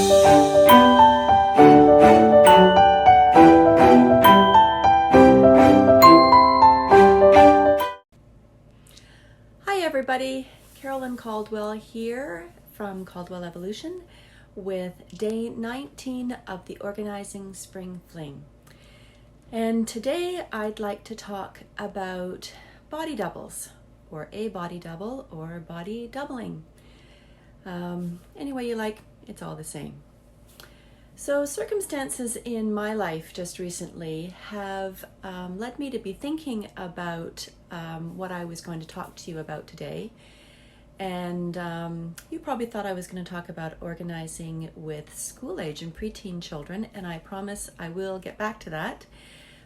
Hi everybody, Carolyn Caldwell here from Caldwell Evolution with day 19 of the Organizing Spring Fling. And today I'd like to talk about body doubles, or a body double, or body doubling. Any way you like, it's all the same. So circumstances in my life just recently have led me to be thinking about what I was going to talk to you about today. And you probably thought I was going to talk about organizing with school age and preteen children, and I promise I will get back to that.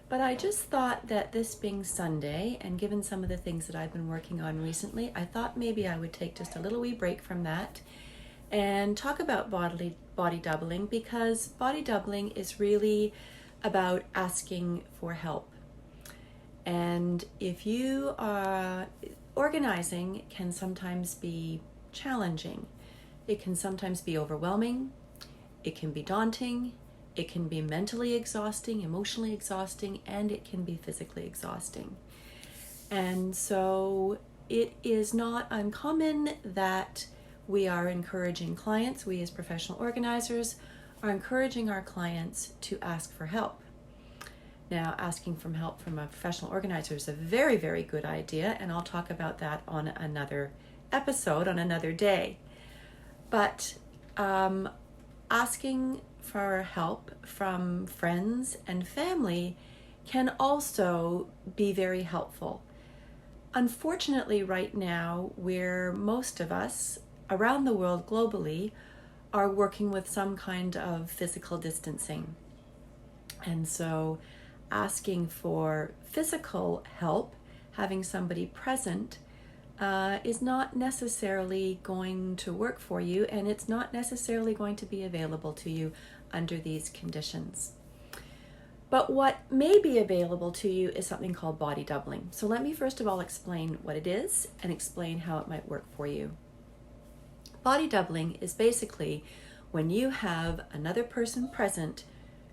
But I just thought that this being Sunday, and given some of the things that I've been working on recently, I thought maybe I would take just a little wee break from that and talk about body doubling, because body doubling is really about asking for help. And if you are organizing, can sometimes be challenging. It can sometimes be overwhelming. It can be daunting. It can be mentally exhausting, emotionally exhausting, and it can be physically exhausting. And so it is not uncommon that we are encouraging clients, we as professional organizers are encouraging our clients to ask for help. Now, asking for help from a professional organizer is a very, very good idea, and I'll talk about that on another episode, on another day. But asking for help from friends and family can also be very helpful. Unfortunately, right now, where most of us around the world globally are working with some kind of physical distancing. And so asking for physical help, having somebody present, is not necessarily going to work for you, and it's not necessarily going to be available to you under these conditions. But what may be available to you is something called body doubling. So let me first of all explain what it is and explain how it might work for you. Body doubling is basically when you have another person present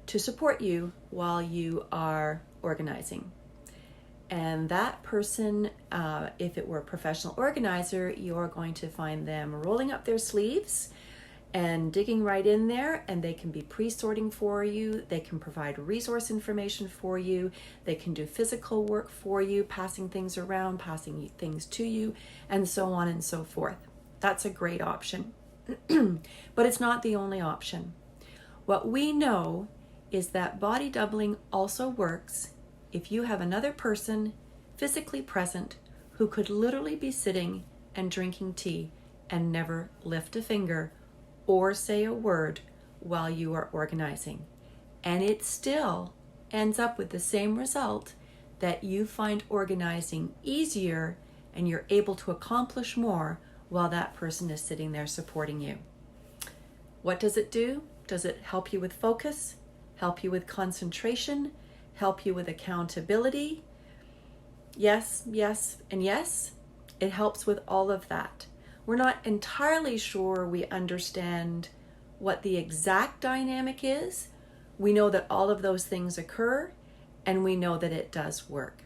to support you while you are organizing. And that person, if it were a professional organizer, you're going to find them rolling up their sleeves and digging right in there, and they can be pre-sorting for you, they can provide resource information for you, they can do physical work for you, passing things around, passing things to you, and so on and so forth. That's a great option. But it's not the only option. What we know is that body doubling also works if you have another person physically present who could literally be sitting and drinking tea and never lift a finger or say a word while you are organizing. And it still ends up with the same result, that you find organizing easier and you're able to accomplish more while that person is sitting there supporting you. What does it do? Does it help you with focus? Help you with concentration? Help you with accountability? Yes, yes, and yes. It helps with all of that. We're not entirely sure we understand what the exact dynamic is. We know that all of those things occur, and we know that it does work.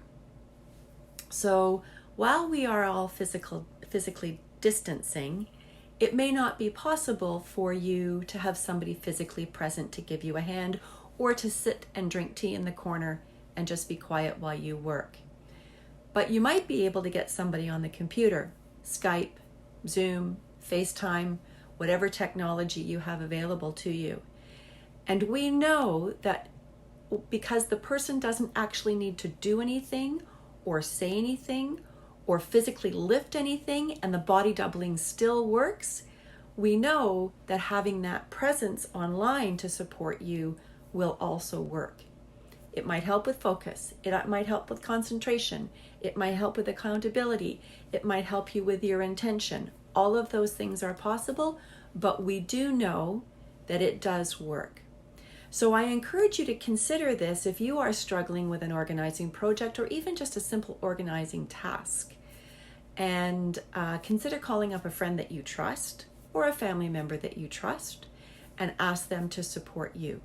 So while we are all physically distancing, it may not be possible for you to have somebody physically present to give you a hand, or to sit and drink tea in the corner and just be quiet while you work. But you might be able to get somebody on the computer, Skype, Zoom, FaceTime, whatever technology you have available to you. And we know that because the person doesn't actually need to do anything or say anything or physically lift anything, and the body doubling still works, we know that having that presence online to support you will also work. It might help with focus. It might help with concentration. It might help with accountability. It might help you with your intention. All of those things are possible, but we do know that it does work. So I encourage you to consider this if you are struggling with an organizing project or even just a simple organizing task. And consider calling up a friend that you trust or a family member that you trust and ask them to support you.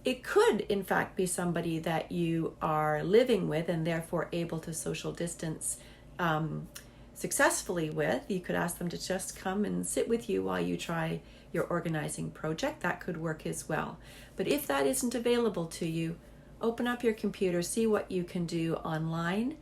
It could, in fact, be somebody that you are living with and therefore able to social distance successfully with. You could ask them to just come and sit with you while you try your organizing project. That could work as well. But if that isn't available to you, open up your computer, see what you can do online,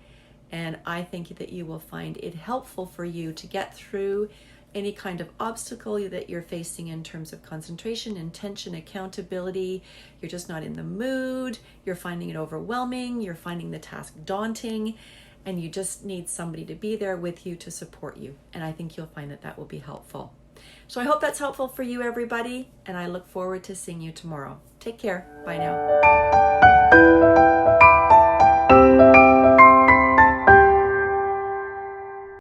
and I think that you will find it helpful for you to get through any kind of obstacle that you're facing in terms of concentration, intention, accountability. You're just not in the mood, you're finding it overwhelming, you're finding the task daunting, and you just need somebody to be there with you to support you. And I think you'll find that that will be helpful. So I hope that's helpful for you, everybody, and I look forward to seeing you tomorrow. Take care. Bye now.